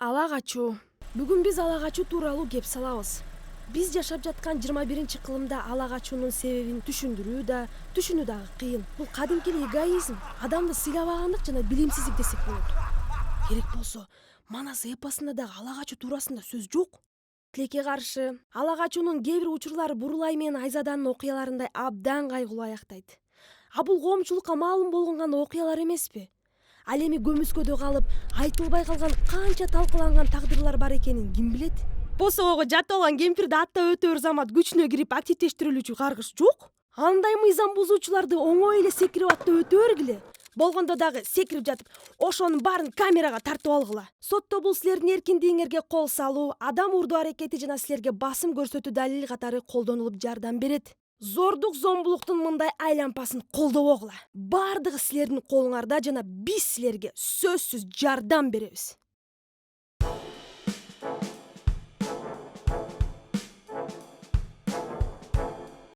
Ала качуу. Бүгүн биз ала качуу тууралуу кеп салабыз. Биз жашап жаткан 21-кылымда ала качуунун себебин түшүндүрүү дагы кыйын. Бул кадимки эгоизм, адамды сыйлабагандык жана билимсиздик десек болот. Керек болсо, Манас эпосунда дагы ала качуу туурасында сөз жок. Тилекке каршы, ала качуунун кээ бир учурлары Бурулай менен Айзаданын окуяларындай абдан кайгылуу аяктайт. А бул коомчулукка маалым болгон гана окуялар эмеспи? Ал эми көмүскөдө калып, айтылбай калган канча талкаланган тагдырлар бар экенин ким билет? Босогого жатып алган кемпирди аттап өтө бир замат күчүнө кирип активдештирилүүчү каргыш жок. Андай мыйзам бузуучуларды оңой эле секирип аттап өтө бергиле. Болгондо дагы секирип жатып, ошонун баарын камерага тартып алгыла. Сотто бул силердин эркиндигиңерге кол салуу, адам урдуу аракети жана силерге басым көрсөтүү далили катары колдонулуп жардам берет. Зордук зомбулуктун мындай айлампасын колдобогула. Бардыгы силердин колуңарда жана биз силерге сөзсүз жардам беребиз.